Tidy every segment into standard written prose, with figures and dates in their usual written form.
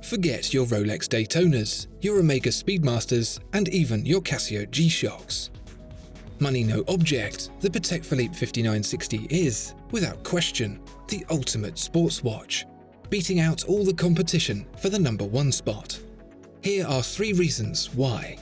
Forget your Rolex Daytonas, your Omega Speedmasters, and even your Casio G-Shocks. Money no object, the Patek Philippe 5960 is, without question, the ultimate sports watch, beating out all the competition for the #1 spot. Here are 3 reasons why.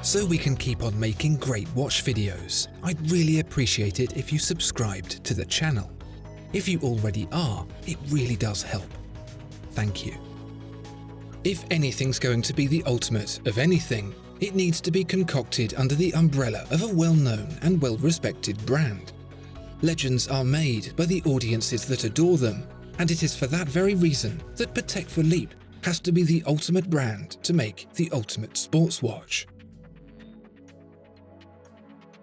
So we can keep on making great watch videos, I'd really appreciate it if you subscribed to the channel. If you already are, it really does help. Thank you. If anything's going to be the ultimate of anything, it needs to be concocted under the umbrella of a well-known and well-respected brand. Legends are made by the audiences that adore them, and it is for that very reason that Patek Philippe has to be the ultimate brand to make the ultimate sports watch.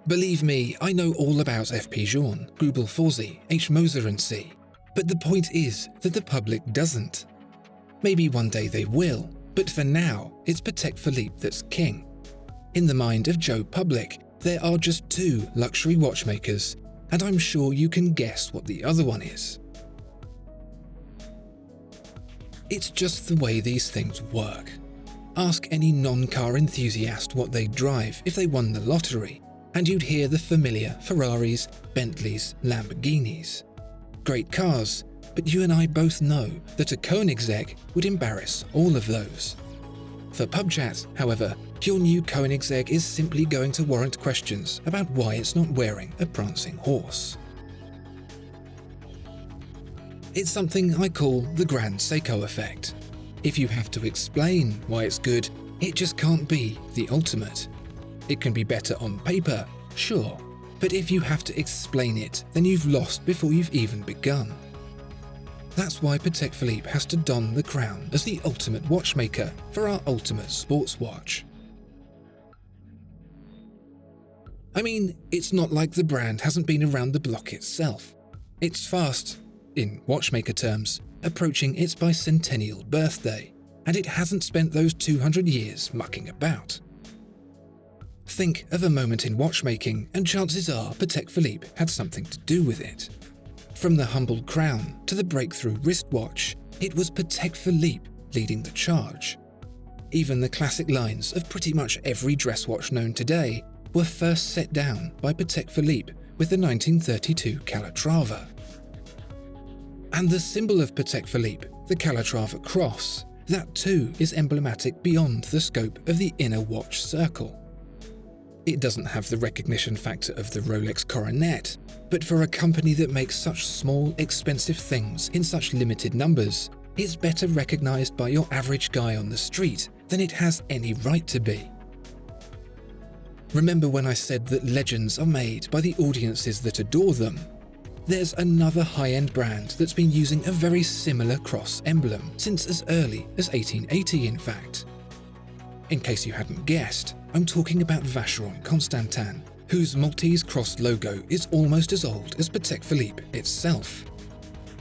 Believe me, I know all about F. Pigeon, Grubel Forsey, H. Moser and C. But the point is that the public doesn't. Maybe one day they will, but for now, it's Patek Philippe that's king. In the mind of Joe Public, there are just 2 luxury watchmakers, and I'm sure you can guess what the other one is. It's just the way these things work. Ask any non-car enthusiast what they'd drive if they won the lottery, and you'd hear the familiar Ferraris, Bentleys, Lamborghinis. Great cars, but you and I both know that a Koenigsegg would embarrass all of those. For pub chat, however, your new Koenigsegg is simply going to warrant questions about why it's not wearing a prancing horse. It's something I call the Grand Seiko effect. If you have to explain why it's good, it just can't be the ultimate. It can be better on paper, sure, but if you have to explain it, then you've lost before you've even begun. That's why Patek Philippe has to don the crown as the ultimate watchmaker for our ultimate sports watch. I mean, it's not like the brand hasn't been around the block itself. It's fast, in watchmaker terms, approaching its bicentennial birthday, and it hasn't spent those 200 years mucking about. Think of a moment in watchmaking and chances are Patek Philippe had something to do with it. From the humble crown to the breakthrough wristwatch, it was Patek Philippe leading the charge. Even the classic lines of pretty much every dress watch known today were first set down by Patek Philippe with the 1932 Calatrava. And the symbol of Patek Philippe, the Calatrava cross, that too is emblematic beyond the scope of the inner watch circle. It doesn't have the recognition factor of the Rolex Coronet, but for a company that makes such small, expensive things in such limited numbers, it's better recognized by your average guy on the street than it has any right to be. Remember when I said that legends are made by the audiences that adore them? There's another high-end brand that's been using a very similar cross emblem since as early as 1880, in fact. In case you hadn't guessed, I'm talking about Vacheron Constantin, whose Maltese cross logo is almost as old as Patek Philippe itself.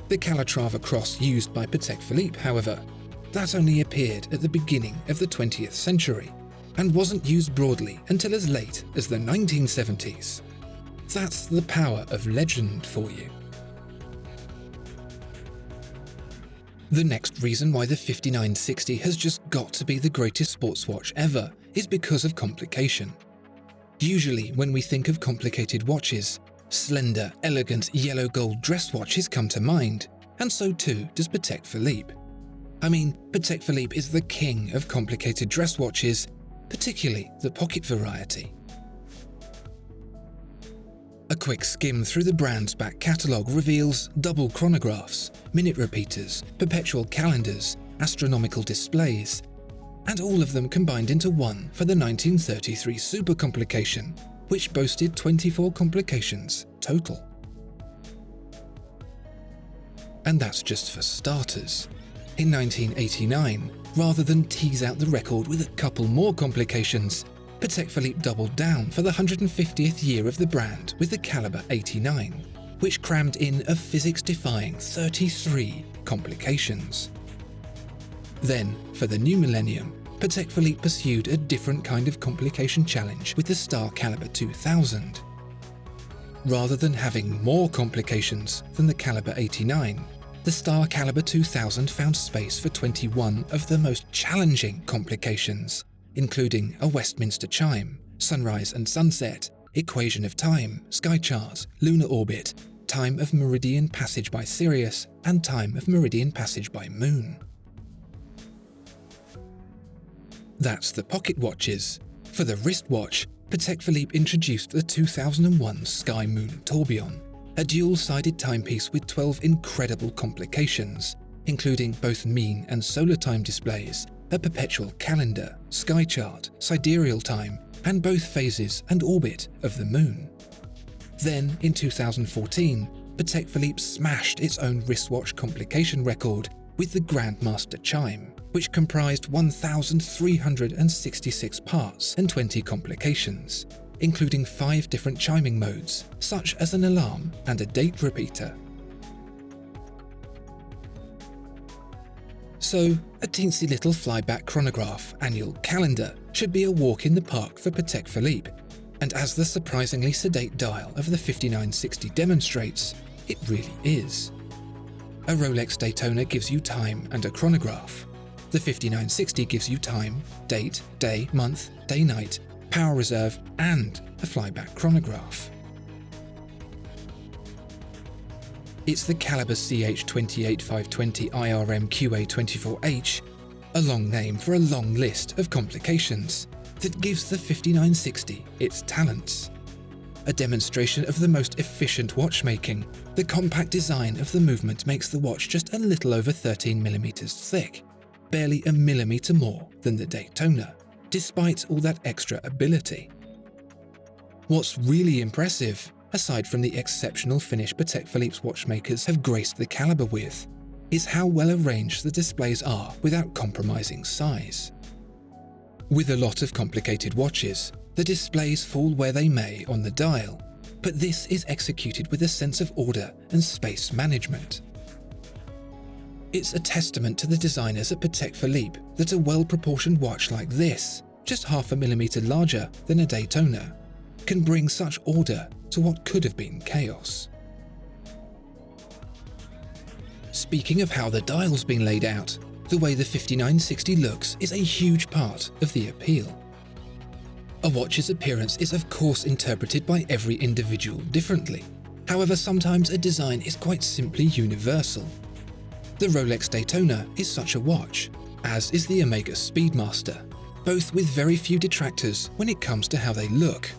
The Calatrava cross used by Patek Philippe, however, that only appeared at the beginning of the 20th century and wasn't used broadly until as late as the 1970s. That's the power of legend for you. The next reason why the 5960 has just got to be the greatest sports watch ever is because of complication. Usually when we think of complicated watches, slender, elegant yellow gold dress watches come to mind, and so too does Patek Philippe. I mean, Patek Philippe is the king of complicated dress watches, particularly the pocket variety. A quick skim through the brand's back catalogue reveals double chronographs, minute repeaters, perpetual calendars, astronomical displays, and all of them combined into one for the 1933 Super Complication, which boasted 24 complications total. And that's just for starters. In 1989, rather than tease out the record with a couple more complications, Patek Philippe doubled down for the 150th year of the brand with the Caliber 89, which crammed in a physics-defying 33 complications. Then, for the new millennium, Patek Philippe pursued a different kind of complication challenge with the Star Caliber 2000. Rather than having more complications than the Caliber 89, the Star Caliber 2000 found space for 21 of the most challenging complications, including a Westminster chime, sunrise and sunset, equation of time, sky chart, lunar orbit, time of meridian passage by Sirius, and time of meridian passage by Moon. That's the pocket watches. For the wristwatch, Patek Philippe introduced the 2001 Sky Moon Tourbillon, a dual-sided timepiece with 12 incredible complications, including both mean and solar time displays, a perpetual calendar, sky chart, sidereal time, and both phases and orbit of the Moon. Then, in 2014, Patek Philippe smashed its own wristwatch complication record with the Grandmaster Chime, which comprised 1,366 parts and 20 complications, including 5 different chiming modes, such as an alarm and a date repeater. So, a teensy little flyback chronograph annual calendar should be a walk in the park for Patek Philippe, and as the surprisingly sedate dial of the 5960 demonstrates, it really is. A Rolex Daytona gives you time and a chronograph. The 5960 gives you time, date, day, month, day-night, power reserve, and a flyback chronograph. It's the Caliber CH28520 IRM QA24H, a long name for a long list of complications, that gives the 5960 its talents. A demonstration of the most efficient watchmaking, the compact design of the movement makes the watch just a little over 13mm thick, barely a millimetre more than the Daytona, despite all that extra ability. What's really impressive, aside from the exceptional finish Patek Philippe's watchmakers have graced the Caliber with, is how well arranged the displays are without compromising size. With a lot of complicated watches, the displays fall where they may on the dial, but this is executed with a sense of order and space management. It's a testament to the designers at Patek Philippe that a well-proportioned watch like this, just half a millimetre larger than a Daytona, can bring such order to what could have been chaos. Speaking of how the dial's been laid out, the way the 5960 looks is a huge part of the appeal. A watch's appearance is of course interpreted by every individual differently. However, sometimes a design is quite simply universal. The Rolex Daytona is such a watch, as is the Omega Speedmaster, both with very few detractors when it comes to how they look,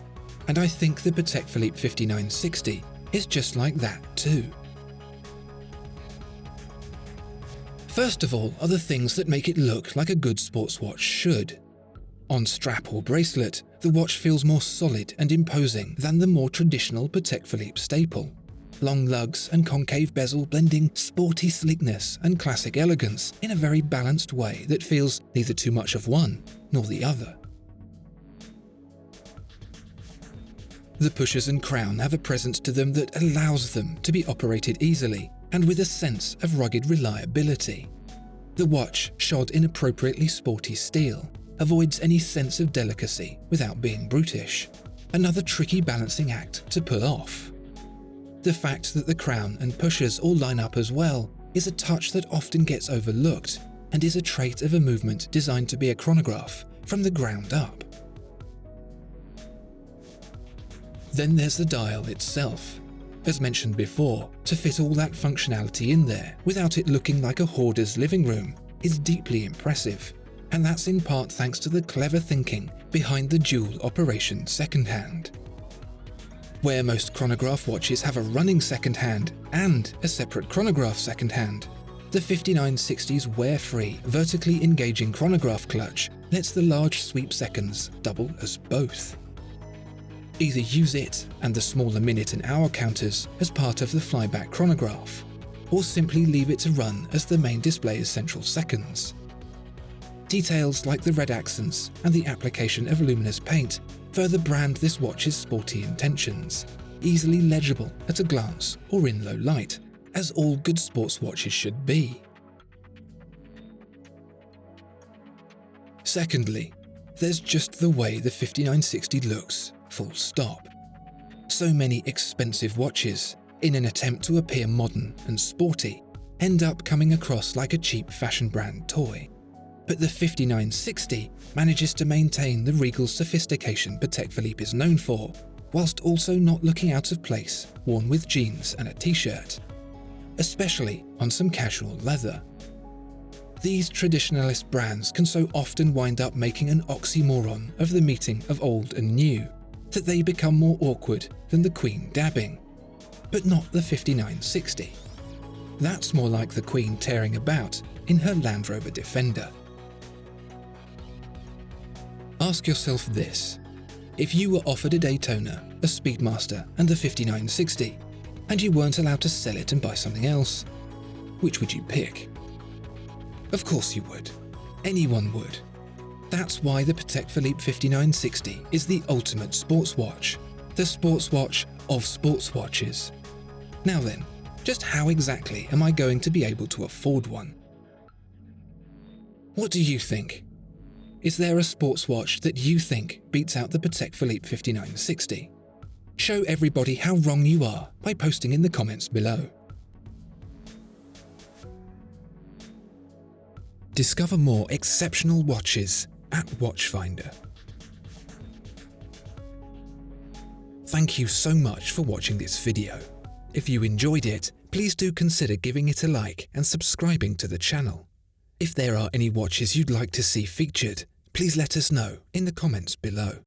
and I think the Patek Philippe 5960 is just like that too. First of all are the things that make it look like a good sports watch should. On strap or bracelet, the watch feels more solid and imposing than the more traditional Patek Philippe staple. Long lugs and concave bezel blending sporty sleekness and classic elegance in a very balanced way that feels neither too much of one nor the other. The pushers and crown have a presence to them that allows them to be operated easily and with a sense of rugged reliability. The watch, shod in appropriately sporty steel, avoids any sense of delicacy without being brutish, another tricky balancing act to pull off. The fact that the crown and pushers all line up as well is a touch that often gets overlooked and is a trait of a movement designed to be a chronograph from the ground up. Then there's the dial itself. As mentioned before, to fit all that functionality in there without it looking like a hoarder's living room is deeply impressive, and that's in part thanks to the clever thinking behind the dual operation second hand. Where most chronograph watches have a running second hand and a separate chronograph second hand, the 5960's wear-free, vertically engaging chronograph clutch lets the large sweep seconds double as both. Either use it and the smaller minute and hour counters as part of the flyback chronograph, or simply leave it to run as the main display's central seconds. Details like the red accents and the application of luminous paint further brand this watch's sporty intentions, easily legible at a glance or in low light, as all good sports watches should be. Secondly, there's just the way the 5960 looks, full stop. So many expensive watches, in an attempt to appear modern and sporty, end up coming across like a cheap fashion brand toy. But the 5960 manages to maintain the regal sophistication Patek Philippe is known for, whilst also not looking out of place worn with jeans and a t-shirt, especially on some casual leather. These traditionalist brands can so often wind up making an oxymoron of the meeting of old and new, that they become more awkward than the Queen dabbing. But not the 5960. That's more like the Queen tearing about in her Land Rover Defender. Ask yourself this: if you were offered a Daytona, a Speedmaster and the 5960, and you weren't allowed to sell it and buy something else, which would you pick? Of course you would. Anyone would. That's why the Patek Philippe 5960 is the ultimate sports watch, the sports watch of sports watches. Now then, just how exactly am I going to be able to afford one? What do you think? Is there a sports watch that you think beats out the Patek Philippe 5960? Show everybody how wrong you are by posting in the comments below. Discover more exceptional watches at Watchfinder. Thank you so much for watching this video. If you enjoyed it, please do consider giving it a like and subscribing to the channel. If there are any watches you'd like to see featured, please let us know in the comments below.